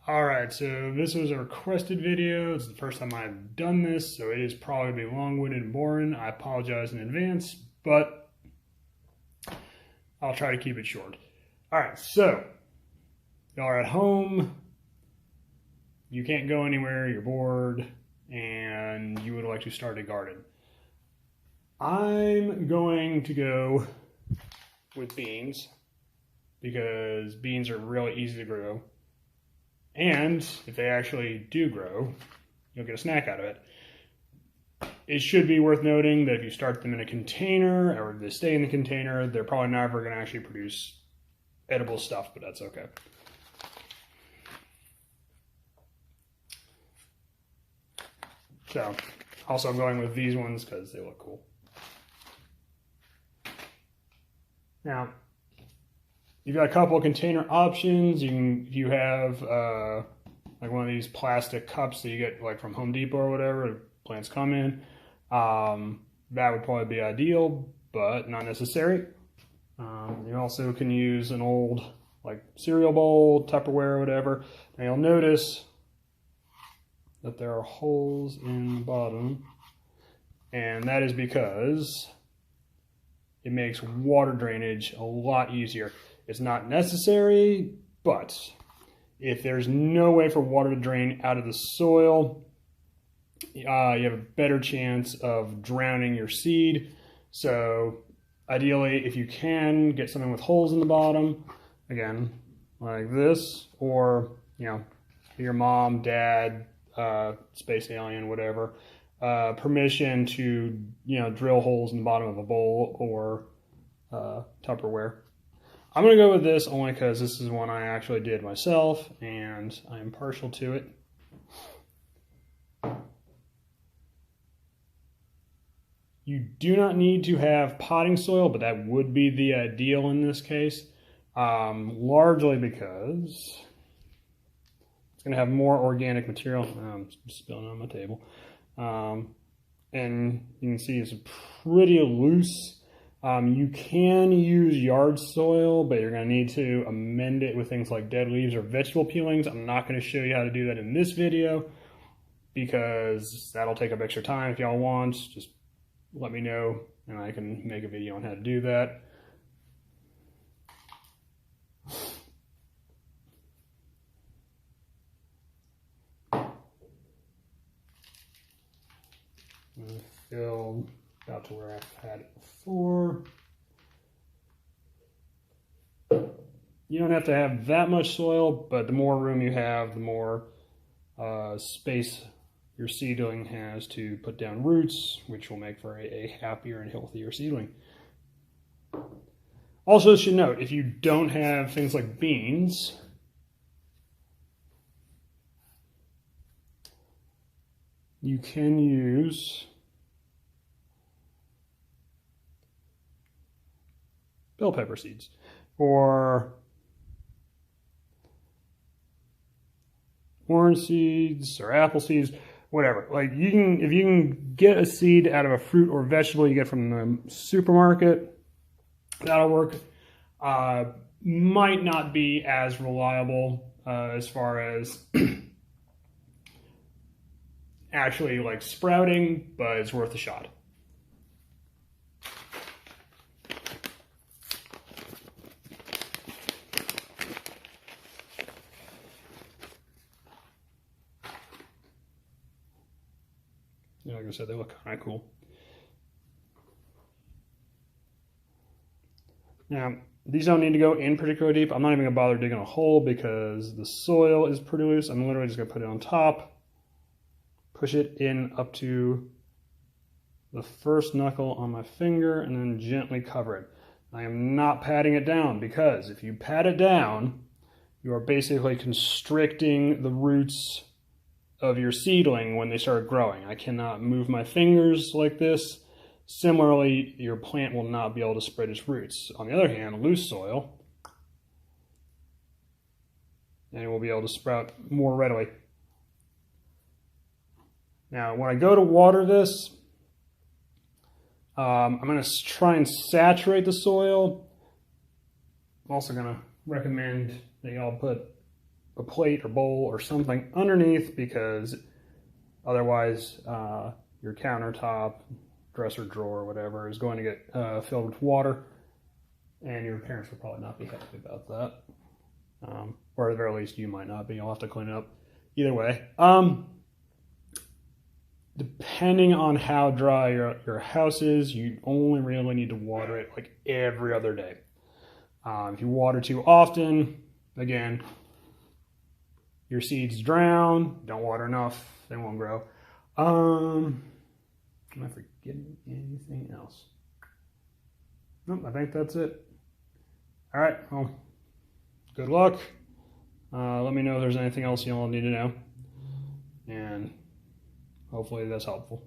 Alright, so this was a requested video. It's the first time I've done this, so it is probably going to be long-winded and boring. I apologize in advance, but I'll try to keep it short. Alright, so y'all are at home, you can't go anywhere, you're bored, and you would like to start a garden. I'm going to go with beans because beans are really easy to grow. And if they actually do grow, you'll get a snack out of it. It should be worth noting that if you start them in a container or they stay in the container, they're probably never going to actually produce edible stuff, but that's okay. So, also I'm going with these ones because they look cool. Now, you've got a couple of container options. You have like one of these plastic cups that you get like from Home Depot or whatever. Plants come in. That would probably be ideal, but not necessary. You also can use an old like cereal bowl, Tupperware, or whatever. Now you'll notice that there are holes in the bottom, and that is because it makes water drainage a lot easier. It's not necessary, but if there's no way for water to drain out of the soil, you have a better chance of drowning your seed. So ideally, if you can, get something with holes in the bottom, again, like this, or, you know, your mom, dad, space alien, whatever, permission to, you know, drill holes in the bottom of a bowl or Tupperware. I'm going to go with this only because this is one I actually did myself and I'm partial to it. You do not need to have potting soil, but that would be the ideal in this case, largely because it's going to have more organic material. I'm spilling on my table. And you can see it's pretty loose. You can use yard soil, but you're going to need to amend it with things like dead leaves or vegetable peelings. I'm not going to show you how to do that in this video because that'll take up extra time. If y'all want, just let me know and I can make a video on how to do that. Fill about to where I've had it before. You don't have to have that much soil, but the more room you have, the more space your seedling has to put down roots, which will make for a happier and healthier seedling. Also, should note, if you don't have things like beans, you can use bell pepper seeds or orange seeds or apple seeds, whatever. Like you can, if you can get a seed out of a fruit or vegetable you get from the supermarket, that'll work. Might not be as reliable as far as actually like sprouting, but it's worth a shot. Like I said, they look kind of cool. Now, these don't need to go in particularly deep. I'm not even going to bother digging a hole because the soil is pretty loose. I'm literally just going to put it on top, push it in up to the first knuckle on my finger, and then gently cover it. I am not patting it down because if you pat it down, you are basically constricting the roots of your seedling when they start growing. I cannot move my fingers like this. Similarly, your plant will not be able to spread its roots. On the other hand, loose soil, and it will be able to sprout more readily. Now, when I go to water this, I'm going to try and saturate the soil. I'm also going to recommend that y'all put a plate or bowl or something underneath, because otherwise your countertop, dresser drawer, whatever, is going to get filled with water, and your parents will probably not be happy about that. Or at the very least, you might not be. You'll have to clean it up. Either way. Depending on how dry your house is, you only really need to water it like every other day. If you water too often, again, your seeds drown. Don't water enough, they won't grow. Am I forgetting anything else? Nope, I think that's it. All right, well, good luck. Let me know if there's anything else you all need to know. And hopefully that's helpful.